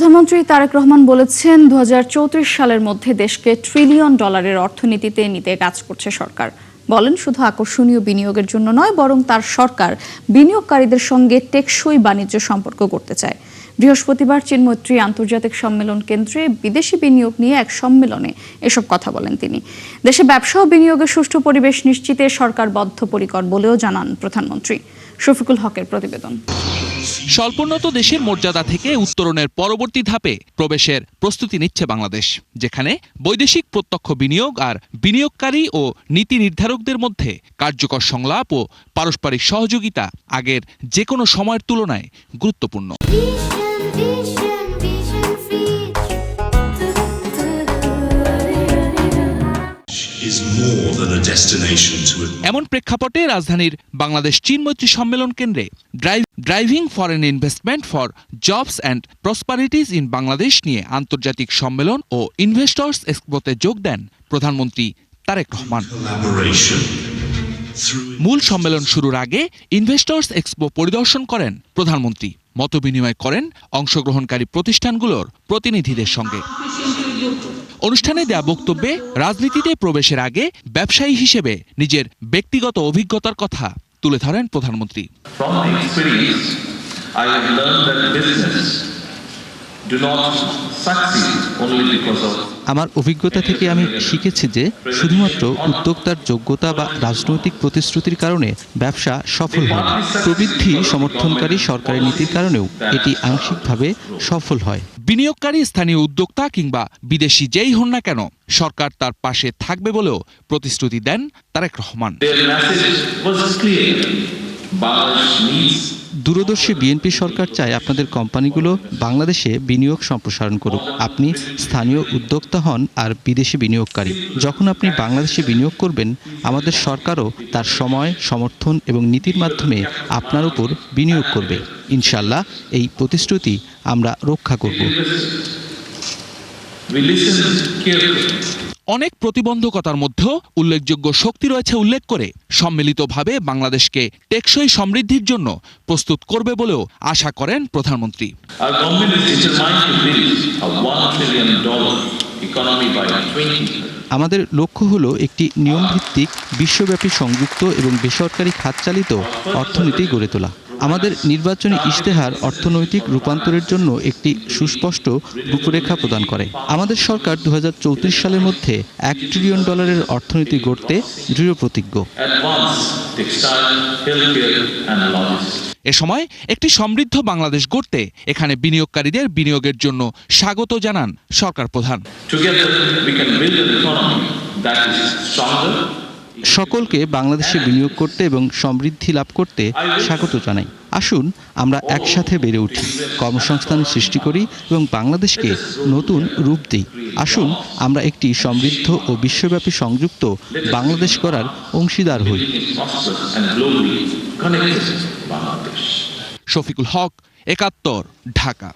প্রধানমন্ত্রী তারেক রহমান বলেছেন 2034 সালের মধ্যে দেশকে ট্রিলিয়ন ডলারের অর্থনীতিতে নিতে কাজ করছে সরকার। বলেন শুধু আকর্ষণীয় বিনিয়োগের জন্য নয়, বরং তার সরকার বিনিয়োগকারীদের সঙ্গে টেকসই বাণিজ্য সম্পর্ক করতে চায়। বৃহস্পতিবার চীনমৈত্রী আন্তর্জাতিক সম্মেলন কেন্দ্রে বিদেশি বিনিয়োগ নিয়ে এক সম্মেলনে এসব কথা বলেন তিনি। দেশে ব্যবসা ও বিনিয়োগের সুষ্ঠু পরিবেশ নিশ্চিতে সরকার বদ্ধপরিকর বলেও জানান প্রধানমন্ত্রী। শফিকুল হকের প্রতিবেদন। স্বল্পোন্নত দেশের মর্যাদা থেকে উত্তরণের পরবর্তী ধাপে প্রবেশের প্রস্তুতি নিচ্ছে বাংলাদেশ, যেখানে বৈদেশিক প্রত্যক্ষ বিনিয়োগ আর বিনিয়োগকারী ও নীতি নির্ধারকদের মধ্যে কার্যকর সংলাপ ও পারস্পরিক সহযোগিতা আগের যে কোনো সময়ের তুলনায় গুরুত্বপূর্ণ। এমন প্রেক্ষাপটে রাজধানীর বাংলাদেশ চীনমৈত্রী সম্মেলন কেন্দ্রে driving foreign investment for jobs and prosperities in Bangladesh নিয়ে আন্তর্জাতিক সম্মেলন ও ইনভেস্টর্স এক্সপোতে যোগ দেন প্রধানমন্ত্রী তারেক রহমান। মূল সম্মেলন শুরুর আগে ইনভেস্টর্স এক্সপো পরিদর্শন করেন প্রধানমন্ত্রী, মতবিনিময় করেন অংশগ্রহণকারী প্রতিষ্ঠানগুলোর প্রতিনিধিদের সঙ্গে। অনুষ্ঠানে দেয়া বক্তব্যে রাজনীতিতে প্রবেশের আগে ব্যবসায়ী হিসেবে নিজের ব্যক্তিগত অভিজ্ঞতার কথা তুলে ধরেন প্রধানমন্ত্রী। আমার অভিজ্ঞতা থেকে আমি শিখেছি যে শুধুমাত্র উদ্যোক্তার যোগ্যতা বা রাজনৈতিক প্রতিশ্রুতির কারণে ব্যবসা সফল হয় না। প্রবৃদ্ধি সমর্থনকারী সরকারি নীতির কারণেও এটি আংশিকভাবে সফল হয়। বিনিয়োগকারী স্থানীয় উদ্যোক্তা কিংবা বিদেশি যেই হন না কেন, সরকার তার পাশে থাকবে বলেও প্রতিশ্রুতি দেন তারেক রহমান। দূরদর্শী বিএনপি সরকার চায় আপনাদের কোম্পানিগুলো বাংলাদেশে বিনিয়োগ সম্প্রসারণ করুক। আপনি স্থানীয় উদ্যোক্তা হন আর বিদেশি বিনিয়োগকারী। যখন আপনি বাংলাদেশে বিনিয়োগ করবেন, আমাদের সরকারও তার সময়, সমর্থন এবং নীতির মাধ্যমে আপনার উপর বিনিয়োগ করবে। ইনশাআল্লাহ এই প্রতিশ্রুতি আমরা রক্ষা করব। অনেক প্রতিবন্ধকতার মধ্যেও উল্লেখযোগ্য শক্তি রয়েছে উল্লেখ করে সম্মিলিতভাবে বাংলাদেশকে টেকসই সমৃদ্ধির জন্য প্রস্তুত করবে বলেও আশা করেন প্রধানমন্ত্রী। আমাদের লক্ষ্য হলো একটি নিয়মভিত্তিক, বিশ্বব্যাপী সংযুক্ত এবং বেসরকারি খাতচালিত অর্থনীতি গড়ে তোলা। আমাদের নির্বাচনী ইশতেহার অর্থনৈতিক রূপান্তরের জন্য একটি সুস্পষ্ট রূপরেখা প্রদান করে। আমাদের সরকার 2034 সালের মধ্যে $1 ট্রিলিয়ন অর্থনীতি গড়তে দৃঢ় প্রতিজ্ঞ। এ সময় একটি সমৃদ্ধ বাংলাদেশ গড়তে এখানে বিনিয়োগকারীদের বিনিয়োগের জন্য স্বাগত জানান সরকার প্রধান। সকলকে বাংলাদেশে বিনিয়োগ করতে এবং সমৃদ্ধি লাভ করতে স্বাগত জানাই। আসুন আমরা একসাথে বেড়ে উঠি, কর্মসংস্থান সৃষ্টি করি এবং বাংলাদেশকে নতুন রূপ দিই। আসুন আমরা একটি সমৃদ্ধ ও বিশ্বব্যাপী সংযুক্ত বাংলাদেশ গড়ার অংশীদার হই। শফিকুল হক, ৭১, ঢাকা।